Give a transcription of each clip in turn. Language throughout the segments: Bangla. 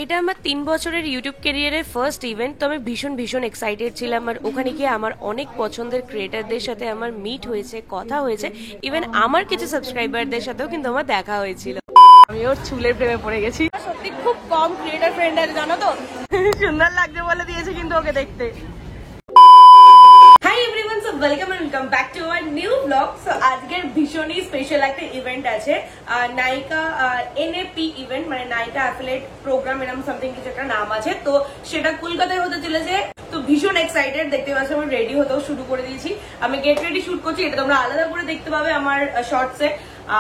এটা আমার 3 বছরের ইউটিউব ক্যারিয়ারের ফার্স্ট ইভেন্ট। তো আমি ভীষণ এক্সাইটেড ছিলাম। আর ওখানে গিয়ে আমার অনেক পছন্দের ক্রিয়েটারদের সাথে আমার মিট হয়েছে, কথা হয়েছে, ইভেন আমার কিছু সাবস্ক্রাইবারদের সাথেও কিন্তু আমার দেখা হয়েছিল। আমি ওর চুলের প্রেমে পড়ে গেছি। সত্যি খুব কম ক্রিয়েটার ফ্রেন্ড আছে জানো তো। সুন্দর লাগছে বলে দিয়েছে কিন্তু ওকে দেখতে। Hi everyone, so welcome back to our new blog. So আজকের ভীষণই স্পেশাল একটা ইভেন্ট আছে, নায়িকা এনএপি ইভেন্ট, মানে নায়িকা অ্যাফিলিয়েট প্রোগ্রাম, এরকম সামথিং কিছু একটা নাম আছে। তো সেটা কলকাতায় হতে চলেছে। তো ভীষণ এক্সাইটেড, দেখতে পাচ্ছি আমি রেডি হতেও শুরু করে দিয়েছি। আমি গেট রেডি শুট করছি, এটা তোমরা আলাদা করে দেখতে পাবে আমার শর্টসে।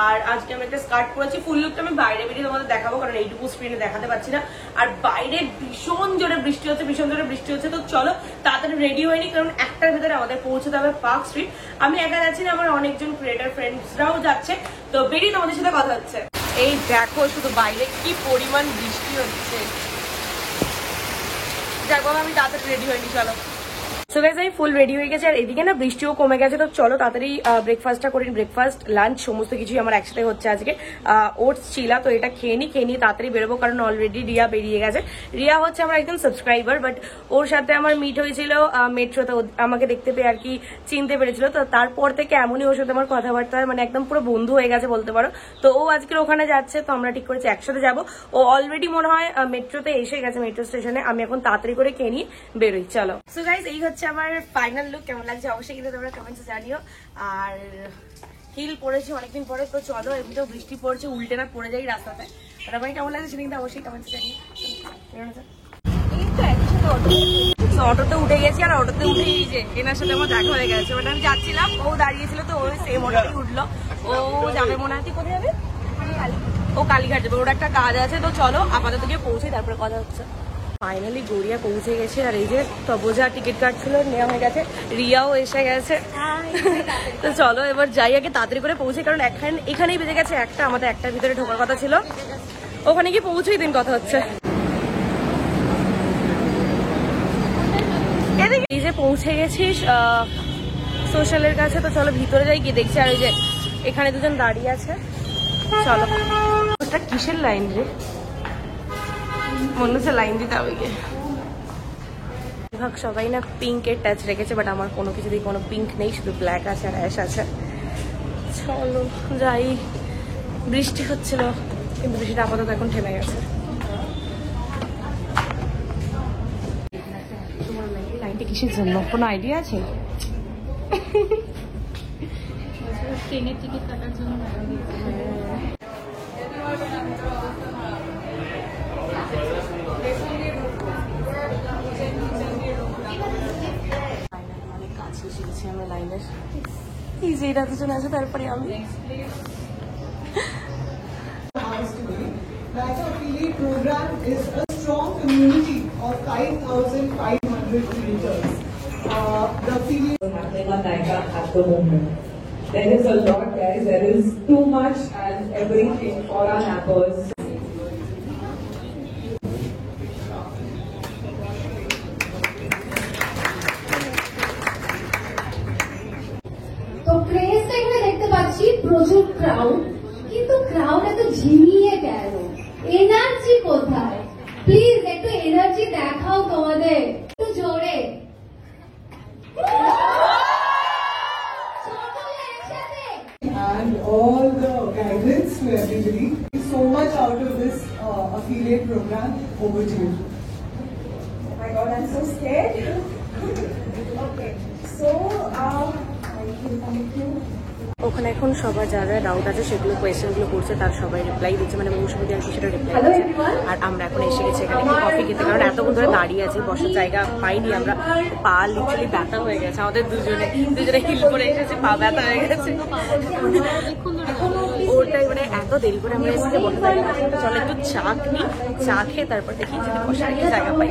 আর আজকে আমি একটা স্কার্ট পরেছি, ফুল লুকটা আমি বাইরে বেরিয়ে তোমাদের দেখাবো, কারণ এইটুকু স্ক্রিনে দেখাতে পারছি না। আর বাইরে ভীষণ জোরে বৃষ্টি হচ্ছে, তো চলো তাড়াতাড়ি রেডি হয়নি, কারণ একটার ভেতরে আমাদের পৌঁছতে হবে পার্ক স্ট্রিট। আমি একা যাচ্ছি না, আমার অনেকজন ক্রিয়েটার ফ্রেন্ডসরাও যাচ্ছে। তো বেরিয়ে তোমাদের সাথে কথা হচ্ছে। এই দেখো শুধু বাইরে কি পরিমাণ বৃষ্টি হচ্ছে। দেখো আমি তাড়াতাড়ি রেডি হয়নি, চলো। সো গাইস আমি ফুল রেডি হয়ে গেছে, আর এদিকে না বৃষ্টিও কমে গেছে। তো চলো তাড়াতাড়ি ব্রেকফাস্টটা করি। ব্রেকফাস্ট লাঞ্চ সমস্ত কিছুই আমার একসাথে হচ্ছে আজকে। ওটস চিলা, তো এটা খেয়ে নিয়ে তাড়াতাড়ি বেরোবো, কারণ অলরেডি রিয়া বেরিয়ে গেছে। রিয়া হচ্ছে আমার একজন সাবস্ক্রাইবার, বাট ওর সাথে আমার মিট হয়েছিল মেট্রোতে। আমাকে দেখতে পেয়ে আর কি চিনতে পেরেছিল। তো তারপর থেকে এমনই ওর সাথে আমার কথাবার্তা হয়, মানে একদম পুরো বন্ধু হয়ে গেছে বলতে পারো। তো ও আজকে ওখানে যাচ্ছে, তো আমরা ঠিক করেছি একসাথে যাবো। ও অলরেডি মনে হয় মেট্রোতে এসে গেছে, মেট্রো স্টেশনে। আমি এখন তাড়াতাড়ি করে খেয়ে নিয়ে বেরোই, চলো। সো গাইস এই হচ্ছে আমার ফাইনাল লুক। কেমন লাগছে অবশ্যই কিন্তু তোমরা কমেন্টসে জানিও। আর হিল পরেছি অনেকদিন পরে, তো চলো। এমনিতেও বৃষ্টি পড়ছে, উল্টে না পড়ে যাই রাস্তাতে। আর আমার কেমন লাগছে সেটা কিন্তু অবশ্যই কমেন্টসে জানিও। অটোতে উঠে গেছি, আর অটোতে উঠে এই যে এনার সাথে আমার দেখা হয়ে গেছে। মানে আমি যাচ্ছিলাম, ও দাঁড়িয়েছিল, তো ও সেম অটোতেই উঠলো। ও যাবে মনে হয়, কোথায় যাবে? ও কালীঘাট যাবে, ওর একটা কাজ আছে। তো চলো আপাতত গিয়ে পৌঁছে, তারপরে কথা হচ্ছে। ফাইনালি গড়িয়া পৌঁছে গেছে, আর এই যে তবজা টিকিট কাটছিল, নেওয়া হয়ে গেছে। রিয়াও এসে গেছে। তো চলো এবার যাই, আগে তাড়াতাড়ি করে পৌঁছে, কারণ এখানেই বেজে গেছে একটা। আমাদের একটার ভিতরে ঢোকার কথা ছিল, ওখানে গিয়ে পৌঁছেই দিন কথা হচ্ছে। এই যে পৌঁছে গেছিস সোশ্যালের কাছে, তো চলো ভিতরে যাই, গিয়ে দেখছি। আর এই যে এখানে দুজন দাঁড়িয়ে আছে, চলো। ওটা কিসের লাইন রে? মনে হচ্ছে লাইন দিতে হবে গিয়ে। সবাই না পিঙ্কের টাচ রেখেছে, বাট আমার কোনো কিছু দিয়ে কোনো পিঙ্ক নেই, শুধু ব্ল্যাক আছে আর অ্যাশ আছে। চলো যাই। বৃষ্টি হচ্ছিল, কিন্তু বৃষ্টিটা আপাতত এখন থেমে গেছে। লাইনটা কিসের জন্য কোনো আইডিয়া আছে? ট্রেনের টিকিট কাটার জন্য। আমি লাইনের এই যে এটা দুজন আছে, তারপরে আমি। Naika Affiliate Program is a strong community of 5,500 creators. The affiliate happening on Naika at the moment. There is a lot, guys. There is too much and everything for our nappers. তো ক্রেজটা এখানে দেখতে পাচ্ছি প্রচুর ক্রাউড, কিন্তু ক্রাউড এত ঝিমিয়ে কেন? এনার্জি কোথায়? প্লিজ একটু এনার্জি দেখাও তোমাদের, একটু জোরে। And all the guidance to everybody. So much out of this affiliate program. Over to you. Oh my God, I'm so scared. Okay, so thank you. ওখানে এখন সবার যারা ডাউট আছে সেগুলো কোয়েশ্চেনগুলো করছে, তার সবাই রিপ্লাই দিচ্ছে, মানে মৌসুমী আর সেটা রিপ্লাই দিচ্ছে। আর আমরা এখন এসে গেছি এখানে কফি খেতে, কারণ এতক্ষণ ধরে দাঁড়িয়ে আছি, বসার জায়গা পাইনি আমরা। পা লিটারালি ব্যথা হয়ে গেছে আমাদের দুজনে হিল করে এসেছে, পা ব্যথা হয়ে গেছে। ওটাই মানে এত দেরি করে আমরা এসে বসে থাকি। চলো একটু চা খেয়ে তারপর দেখি যদি বসার একটা জায়গা পাই।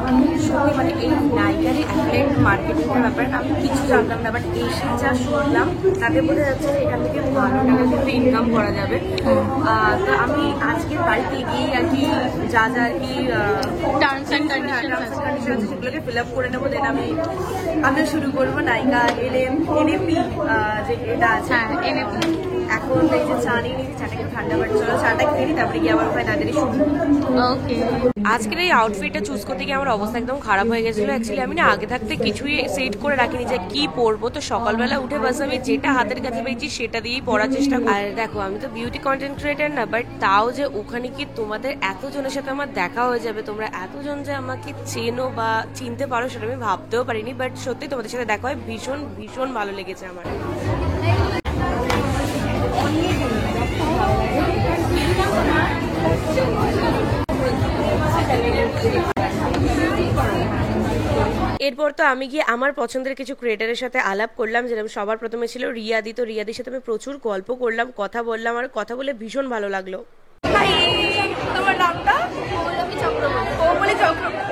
সত্যি মানে এই নাইকারি অ্যাফিলিয়েট মার্কেটিংয়ের ব্যাপারে আমি কিছু জানতাম না, বাট এসে যা শুনলাম তাতে বোঝা যাচ্ছে যে এখান থেকে ভালো টাকা কিন্তু ইনকাম করা যাবে। তো আমি আজকে বাড়িতে গিয়েই আর কি যা যা আর কি টার্মস অ্যান্ড কন্ডিশন আছে সেগুলোকে ফিল আপ করে নেবো। দেন আমি শুরু করবো নাইকা এনএপি যে এটা আছে এনএপি। এখন এই যে চা নিয়ে নিয়েছি, চাটাকে ঠান্ডা বাড়ি, চলো চাটা খেয়ে নিই, তারপরে গিয়ে আবার ওখানে তাড়াতাড়ি শুরু। ওকে, আজকের এই আউটফিটটা চুজ করতে গিয়ে আমার অবস্থা একদম খারাপ হয়ে গেছিলো। অ্যাকচুয়ালি আমি না আগে থাকতে কিছুই সেট করে রাখিনি যে কি পরবো, তো সকালবেলা উঠে বাস আমি যেটা হাতের কাছে পেয়েছি সেটা দিয়েই পরার চেষ্টা করি। আর দেখো আমি তো বিউটি কন্টেন্ট ক্রিয়েটার না, বাট তাও যে ওখানে কি তোমাদের এতজনের সাথে আমার দেখা হয়ে যাবে, তোমরা এতজন যে আমাকে চেনো বা চিনতে পারো সেটা আমি ভাবতেও পারিনি। বাট সত্যি তোমাদের সাথে দেখা হয় ভীষণ ভীষণ ভালো লেগেছে আমার। এরপর তো আমি গিয়ে আমার পছন্দের কিছু ক্রিয়েটারের সাথে আলাপ করলাম, যেরকম সবার প্রথমে ছিল রিয়াদি। তো রিয়াদির সাথে আমি প্রচুর গল্প করলাম, কথা বললাম, আর কথা বলে ভীষণ ভালো লাগলো। তোমার নামটা?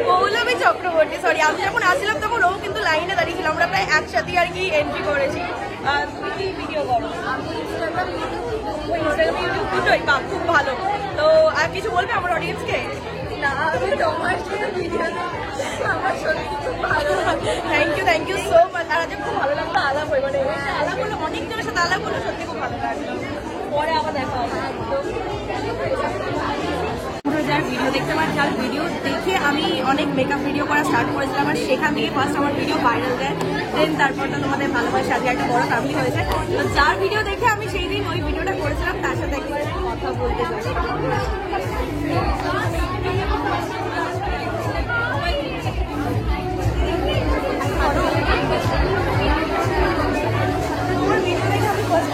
পৌলমী চক্রবর্তী। সরি, আমি যখন আসছিলাম তখন ও কিন্তু লাইনে দাঁড়িয়েছিল, আমরা প্রায় একসাথে আর কি এন্ট্রি করেছি। তুমি কি ভিডিও করো? দুটোই। বা খুব ভালো। তো আর কিছু বলবে আমার অডিয়েন্সকে? না, আমি তোমার সাথে ভিডিও আমার সত্যি খুব ভালো লাগে। Thank you so much. আর আজ খুব ভালো লাগলো আলাপ হয়ে, মানে আলাপ হলো অনেক জনের সাথে আলাপ হলো, সত্যি খুব ভালো লাগলো। পরে আবার দেখা হবে। যার ভিডিও দেখতে পারেন, যার ভিডিও দেখে আমি অনেক মেকআপ ভিডিও করা স্টার্ট করেছিলাম, আর সেখান থেকে ফার্স্ট আমার ভিডিও ভাইরাল দেয়। দেন তারপর তো তোমাদের ভালোবাসা আজকে একটা বড় ফ্যামিলি হয়েছে। তো যার ভিডিও দেখে আমি সেই দিন ওই ভিডিওটা করেছিলাম, তার সাথে একবার কথা বলতে চাই।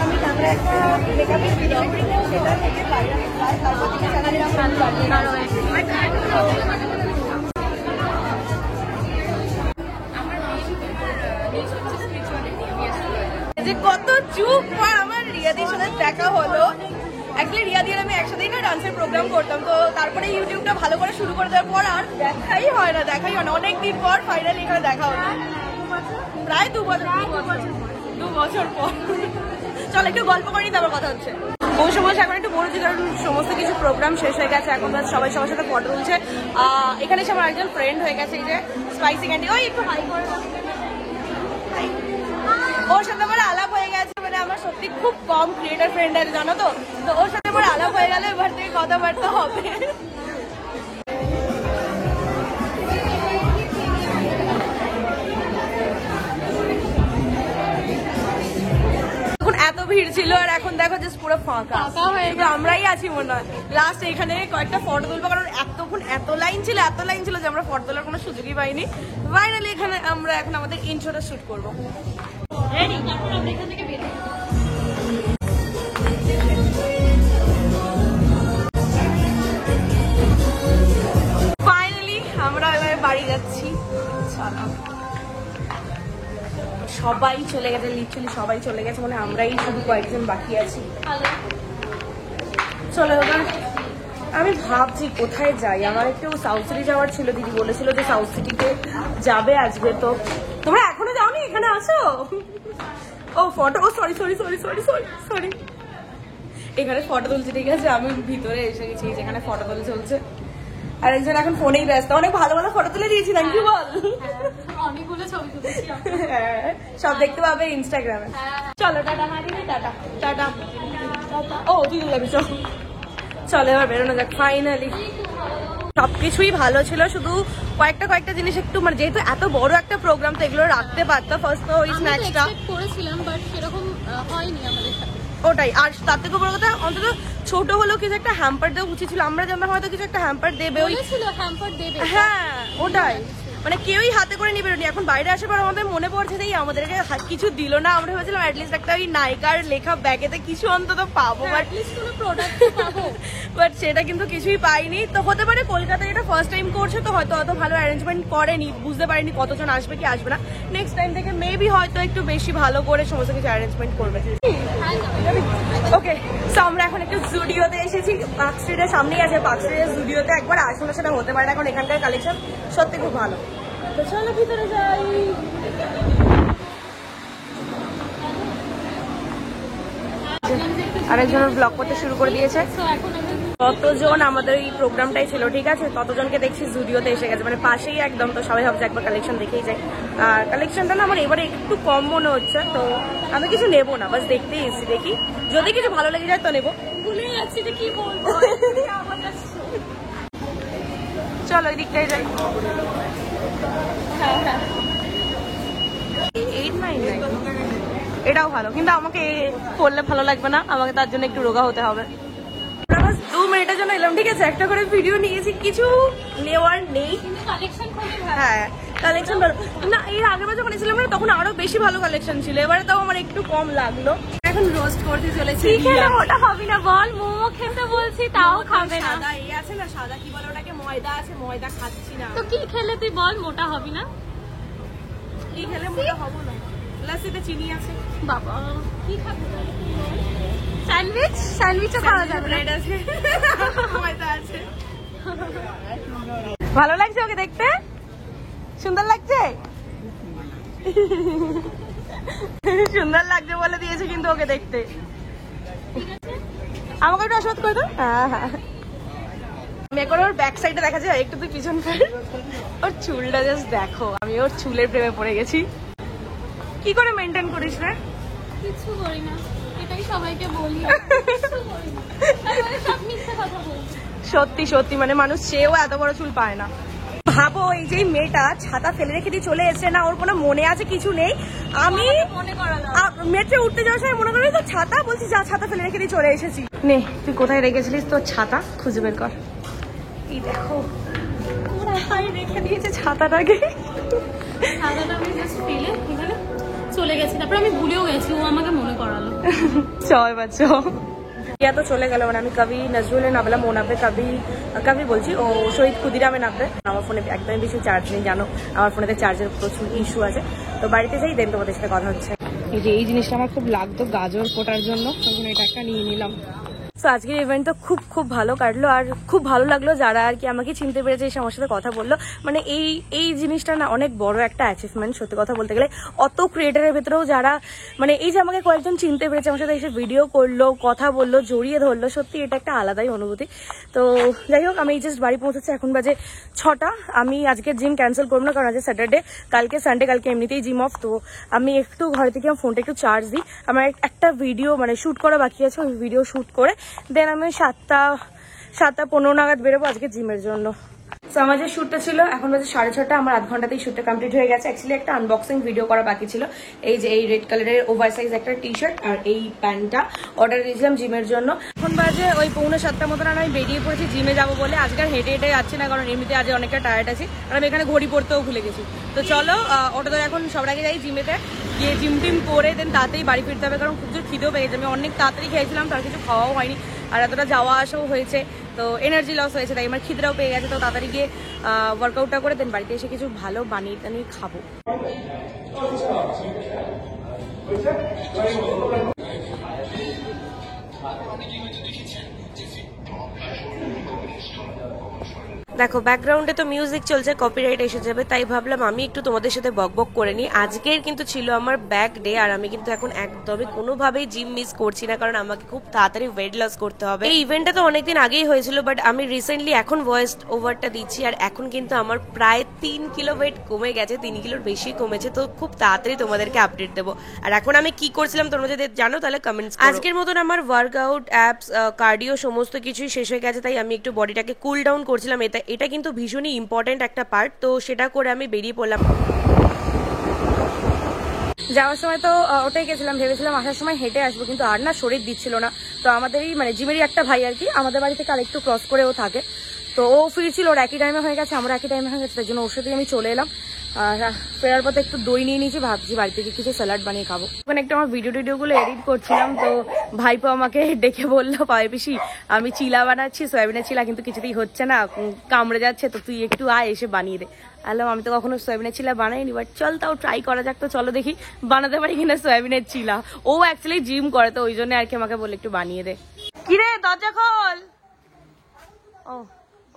আমি ক্যামেরা একটা মেকআপের ভিডিও সেটা থেকে ভাইরাল হয়, তারপর থেকে চ্যানেলটা যে কত চুপ পর আমার রিয়াদির সাথে দেখা হলো। অ্যাকচুয়ালি রিয়াদি আর আমি একসাথেই না ডান্সের প্রোগ্রাম করতাম, তো তারপরে ইউটিউবটা ভালো করে শুরু করে দেওয়ার পর আর দেখাই হয় না অনেকদিন পর ফাইনালি এখানে দেখা হলো। প্রায় 2 বছর পর। চল একটু গল্প করি, তারপর কথা হচ্ছে। বসে বসে এখন একটু বলছি, কারণ সমস্ত কিছু প্রোগ্রাম শেষ হয়ে গেছে, এখন সবাই সবার সাথে ফটো তুলছে। এখানে এসে আমার একজন ফ্রেন্ড হয়ে গেছে, এই যে স্পাইসি ক্যান্ডি। ওই একটু হাই করে, ওর সাথে আমার আলাপ হয়ে গেছে। মানে আমার সত্যি খুব কম ক্রিয়েটার ফ্রেন্ড আছে, জানো তো। তো ওর সাথে আমার আলাপ হয়ে গেলে এবার থেকে কথাবার্তা হবে। এত ভিড় ছিল, আর এখন দেখো যে পুরো ফাঁকা হয়ে গেছে। আমরাই আছি মনে হয় লাস্ট। এখানে কয়েকটা ফটো তুলবো, কারণ এত লাইন ছিল যে আমরা ফটো তোলার কোনো সুযোগই পাইনি। ফাইনালি এখানে আমরা এখন আমাদের ইন্ট্রোটা শুট করবো। ফাইনালি আমরা এবার বাড়ি যাচ্ছি। সবাই চলে গেছে, লিটারালি সবাই চলে গেছে, মানে আমরাই শুধু কয়েকজন বাকি আছি। চলো এবার আমি ভাবছি কোথায় যাই। আমার একটু সাউথ সিটি যাওয়ার ছিল, দিদি বলেছিল যে সাউথ সিটিতে যাবে আজকে। তো তোমরা এখনো যাওনি? এখানে আসো। ও ফটো, ও সরি, এখানে ফটো তুলছে, ঠিক আছে। আমি ভিতরে এসে গেছি, যেখানে ফটো তোলা চলছে, আর একজন এখন ফোনেই ব্যস্ত। অনেক ভালো ভালো ফটো তুলে দিয়েছি, থ্যাংক ইউ বল। অনেকগুলো ছবি তুলেছি, সব দেখতে পাবে ইনস্টাগ্রামে। চলো টাটা, টাটা। ও তুই তুলে চলো এবার বেরোনো যাক। ফাইনালি সবকিছুই ভালো ছিল, শুধু কয়েকটা জিনিস একটু, মানে যেহেতু এত বড় একটা প্রোগ্রাম, তো এগুলো রাখতে পারতাম। ফার্স্ট তো ওই স্ন্যাক্সটা করেছিলাম, বাট সেরকম হয়নি আমাদের সাথে। ওটাই। আর তার থেকে বড় কথা, অন্তত ছোট হলেও কিছু একটা হ্যাম্পার দেওয়া উচিত ছিল। আমরা জানতাম হয়তো কিছু একটা হ্যাম্পার দেবে, হ্যাঁ ওটাই। মানে কেউই হাতে করে নিয়ে বেরোনি। এখন বাইরে আসার পর আমাদের মনে পড়ছে যে আমাদেরকে কিছু দিল না। আমরা ভেবেছিলাম অ্যাটলিস্ট একটা ওই নাইকার লেখা ব্যাগেতে কিছু অন্তত পাবো, বাট সেটা কিন্তু কিছুই পাইনি। তো হতে পারে কলকাতায় এটা ফার্স্ট টাইম করছে, তো হয়তো অত ভালো অ্যারেঞ্জমেন্ট করেনি, বুঝতে পারিনি কতজন আসবে কি আসবে না। নেক্সট টাইম থেকে মেবি হয়তো একটু বেশি ভালো করে সমস্ত কিছু অ্যারেঞ্জমেন্ট করবে। ওকে, সো আমরা এখন একটু জুডিওতে এসেছি। পার্ক স্ট্রিটের সামনেই আছে। পার্ক স্ট্রিটের জুডিওতে একবার আসলে সেটা হতে পারে না, কারণ এখানকার কালেকশন সত্যি খুব ভালো। তো চলো ভিতরে যাই। আরেকজন ব্লগ করতে শুরু করে দিয়েছে। কতজন আমাদের এই প্রোগ্রামটাই ছিল, ঠিক আছে, ততজনকে দেখছি জুডিওতে এসে গেছে, মানে পাশেই একদম। তো সবাই ভাবছে একবার কালেকশন দেখেই যায়। আর কালেকশনটা না আমার এবারে একটু কম মনে হচ্ছে, তো আমি কিছু নেবো না, বাস দেখতেই এসেছি। দেখি যদি কিছু ভালো লেগে যায় তো নেবো। ভুলে যাচ্ছি যে কি বলবো। চলো ওই দিকটাই যাই। হ্যাঁ 899 এটাও ভালো, কিন্তু আমাকে পড়লে ভালো লাগবে না, আমাকে তার জন্য একটু রোগা হতে হবে। 2 মিনিটের জন্য এলাম, ঠিক আছে, একটা করে ভিডিও নিয়েছি, কিছু নেওয়ার নেই। কালেকশন খুবই ভালো। হ্যাঁ কালেকশন ভালো না, এর আগের বার যখন এসেছিলাম না তখন আরো বেশি ভালো কালেকশন ছিল, এবারে তাও আমার একটু কম লাগলো। এখন রোস্ট করতে চলেছি। ওটা খাবি না বল, মোমো খেতে বলছি তাও খাবে না। সাদা এই আছে না, সাদা কি বলে ওটাকে, ময়দা আছে, ময়দা খাচ্ছি না। তো কি খেলে তুই বল, মোটা হবি না? কি খেলে মোটা হবো না? লাসিতে চিনি আছে। বাবা কি খাবি? স্যান্ডউইচ, স্যান্ডউইচও খাওয়া যাবে। ব্রেড আছে, ময়দা আছে। ভালো লাগছে ওকে দেখতে? সুন্দর লাগছে? সুন্দর লাগছে বলে দিয়েছে কিন্তু ওকে দেখতে। আমাকে একটু আশীর্বাদ করে দাও। হ্যাঁ হ্যাঁ, আমি এখন ওর ব্যাক সাইডে দেখা যায়, একটু তুই পিছন ফের। ওর চুলটা জাস্ট দেখো, আমি ওর চুলের প্রেমে পড়ে গেছি। কি করে মেনটেন করিস রে? কিছু করি না, এটাই সবাইকে বলি। সব মিথ্যে কথা বলি। সত্যি সত্যি, মানে মানুষ চেয়েও এত বড় চুল পায় না। ভাবো এই যে মেয়েটা ছাতা ফেলে রেখে দিয়ে চলে এসেছে, না ওর কোনো মনে আছে কিছু নেই। আমি মেট্রো উঠতে যাওয়ার সময় মনে করি তো ছাতা, বলছি যা ছাতা ফেলে রেখে দিয়ে চলে এসেছি। নে তুই কোথায় রেখেছিলিস তোর ছাতা, খুঁজে বের কর। এই দেখো কোথায় রেখে দিয়েছে ছাতাটাকে। সাদাটা আমি জাস্ট ফেলে এখানে চলে গেছি, তারপর আমি ভুলেও গেছি, ও আমাকে মনে করালো। চয় বাচ্চা তো চলে গেল, মানে আমি কবি নজরুলে নামলাম, ও নামবে কবি কবি বলছি, ও শহীদ ক্ষুদিরামে নামবে। আমার ফোনে একদমই বেশি চার্জ নেই, জানো আমার ফোনেতে চার্জের প্রচুর ইস্যু আছে। তো বাড়িতে যাই দেন তোমাদের সাথে কথা হচ্ছে। এই যে এই জিনিসটা আমার খুব লাগতো গাজর কোটার জন্য, তখন এটা একটা নিয়ে নিলাম। তো আজকের ইভেন্ট তো খুব ভালো কাটলো, আর খুব ভালো লাগলো যারা আর কি আমাকে চিনতে পেরেছে, এসে আমার সাথে কথা বললো। মানে এই জিনিসটা না অনেক বড় একটা অ্যাচিভমেন্ট সত্যি কথা বলতে গেলে। অত ক্রিয়েটারের ভেতরেও যারা মানে এই যে আমাকে কয়েকজন চিনতে পেরেছে, আমার সাথে এসে ভিডিও করলো, কথা বললো, জড়িয়ে ধরলো, সত্যি এটা একটা আলাদাই অনুভূতি। তো যাই হোক, আমি জাস্ট বাড়ি পৌঁছেছি, এখন বাজে 6টা। আমি আজকে জিম ক্যান্সেল করবো না, কারণ আজকে স্যাটারডে, কালকে সানডে, কালকে এমনিতেই জিম অফ। তো আমি একটু ঘরে থেকে আমার ফোনটা একটু চার্জ দিই, আমার একটা ভিডিও মানে শ্যুট করা বাকি আছে, ওই ভিডিও শ্যুট করে দেন আমি 7টা 15 নাগাদ বেরোবো আজকে জিমের জন্য। তো আমার যে শ্যুটটা ছিল এখন বাজে 6:30, আমার আধ ঘন্টাতেই শ্যুটটা কমপ্লিট হয়ে গেছে। অ্যাকচুয়ালি একটা আনবক্সিং ভিডিও করা বাকি ছিল। এই যে এই রেড কালারের ওভার সাইজ একটা টি শার্ট আর এই প্যান্টটা অর্ডার দিয়েছিলাম জিমের জন্য। এখন বাজে ওই 6:45 মতন, আর আমি বেরিয়ে পড়েছি জিমে যাবো বলে। আজকে আর হেঁটে হেঁটে যাচ্ছি না, কারণ এমনিতে আজ অনেকটা টায়ার্ড আছি, আর আমি এখানে ঘড়ি পড়তেও ভুলে গেছি। তো চলো অটো ধরে এখন সবার আগে যাই জিমেতে, গিয়ে জিম টিম করে দেন তাড়াতাড়ি বাড়ি ফিরতে হবে, কারণ খুব জোর খিদেও পেয়ে গেছে। আমি অনেক তাড়াতাড়ি খেয়েছিলাম, তার কিছু খাওয়াও হয়নি, আর এতটা যাওয়া আসাও হয়েছে, তো এনার্জি লস হয়েছে, তাই আমার খিদেও পেয়ে গেছে। তো তাড়াতাড়ি গিয়ে ওয়ার্কআউটটা করে দেন বাড়িতে এসে কিছু ভালো বানিয়ে টানিয়ে খাবো। দেখো ব্যাকগ্রাউন্ডে তো মিউজিক চলছে, কপিরাইট এসে যাবে, তাই ভাবলাম আমি একটু তোমাদের সাথে বকবক করে নিই। আজকের কিন্তু ছিল আমার ব্যাক ডে, আর আমি কিন্তু এখন একদমই কোনোভাবেই জিম মিস করছি না, কারণ আমাকে খুব তাড়াতাড়ি ওয়েট লস করতে হবে। এই ইভেন্টটা তো অনেকদিন আগেই হয়েছিল, বাট আমি রিসেন্টলি এখন ভয়েস ওভারটা দিচ্ছি, আর এখন কিন্তু আমার প্রায় 3 কিলো ওয়েট কমে গেছে, 3 কিলোর বেশি কমেছে। তো খুব তাড়াতাড়ি তোমাদেরকে আপডেট দেবো। আর এখন আমি কি করছিলাম তোমরা যদি জানো তাহলে কমেন্টস। আজকের মতন আমার ওয়ার্কআউট, অ্যাপস, কার্ডিও সমস্ত কিছুই শেষ হয়ে গেছে, তাই আমি একটু বডিটাকে কুল ডাউন করছিলাম। এটা কিন্তু ভীষণই ইম্পর্টেন্ট একটা পার্ট, তো সেটা করে আমি বেরিয়ে পড়লাম। যাওয়ার সময় তো ওটাই গেছিলাম, ভেবেছিলাম আসার সময় হেঁটে আসবো, কিন্তু আর না শরীর দিচ্ছিল না। তো আমাদেরই মানে জিমেরই একটা ভাই আর কি আমাদের বাড়ি থেকে আরেকটু ক্রস করেও থাকে, তো ও ফিরছিল, ওর একই টাইমে হয়ে গেছে, আমরা একই টাইমে হয়ে গেছে, তাই জন্য ওর সাথেই আমি চলে এলাম। আর ফেরার পথে একটু দই নিয়ে নিয়েছি, ভাবছি বাড়ি থেকে কিছু স্যালাড বানিয়ে খাবো। ওখানে একটু আমার ভিডিওগুলো এডিট করছিলাম, তো ভাইপো আমাকে ডেকে বললো, পায়ে পিসি আমি চিলা বানাচ্ছি, সয়াবিনের চিলা, কিন্তু কিছুতেই হচ্ছে না, কামড়ে যাচ্ছে, তো তুই একটু আয়, এসে বানিয়ে দে। আলাম আমি তো কখনো সয়াবিনের চিলা বানাইনি, বাট চল তাও ট্রাই করা যাক, তো চলো দেখি বানাতে পারি কিনা সয়াবিনের চিলা। ও অ্যাকচুয়ালি জিম করে, তো ওই জন্য আর কি আমাকে বলে একটু বানিয়ে দে। কিরে দরজা খোল। ও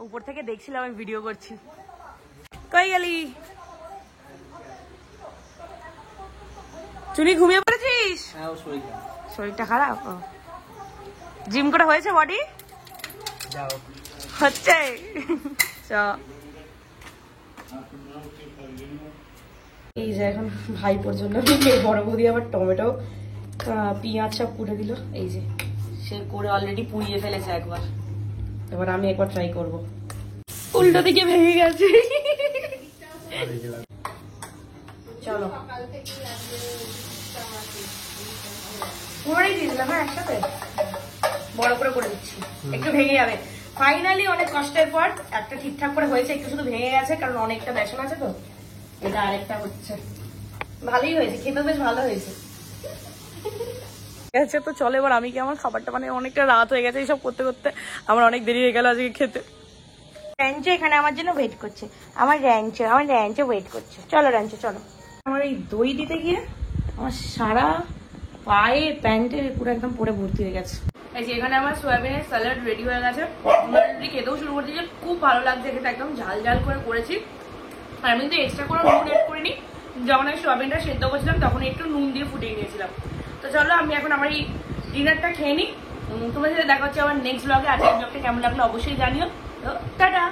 উপর থেকে দেখছিলাম আমি ভিডিও করছি। কই গেলি? চুনি ঘুমিয়ে পড়েছিস? শরীরটা খারাপ? জিম করে হয়েছে বডি? হচ্ছে এই যে এখন ভাইপোর জন্য বড় বৌদি আবার টমেটো পেঁয়াজ সব কুটে দিল, এই যে সে করে অলরেডি পুড়িয়ে ফেলেছে একবার, এবার আমি একবার ট্রাই করব। উল্টো দিকে ভেঙে গেছে। চলো দিয়েছিলাম, হ্যাঁ একসাথে বড় করে দিচ্ছি, একটু ভেঙে যাবে। ফাইনালি অনেক কষ্টের পর একটা ঠিকঠাক করে হয়েছে, একটু শুধু ভেঙে গেছে কারণ অনেকটা বেসন আছে, তো এটা আরেকটা হচ্ছে। ভালোই হয়েছে, খেতে বেশ ভালো হয়েছে। তো চলো এবার আমি কি আমার খাবারটা, মানে অনেকটা রাত হয়ে গেছে এইসব করতে করতে, আমার অনেক দেরি হয়ে গেল আজকে খেতে। র্যাঞ্চো এখানে আমার জন্য ওয়েট করছে, আমার র্যাঞ্চো ওয়েট করছে। চলো র্যাঞ্চো চলো। আমার এই দই দিতে গিয়ে আমার সারা পায়ে প্যান্টে পুরো একদম পরে ভর্তি হয়ে গেছে। এই যে এখানে আমার সয়াবিনের স্যালাড রেডি হয়ে গেছে, অলরেডি খেতেও শুরু করছি, যে খুব ভালো লাগছে খেতে, একদম ঝাল ঝাল করে করেছি। আর আমি কিন্তু এক্সট্রা কোনো নুন এড করিনি, যখন আমি সয়াবিনটা সেদ্ধ করছিলাম তখন একটু নুন দিয়ে ফুটিয়ে নিয়েছিলাম। তো চলো আমি এখন আমার এই ডিনারটা খেয়ে নিই, তোমার সাথে দেখা হচ্ছে আমার নেক্সট ব্লগে। আজকের ব্লগটা কেমন লাগলো অবশ্যই জানিও। তো টাটা।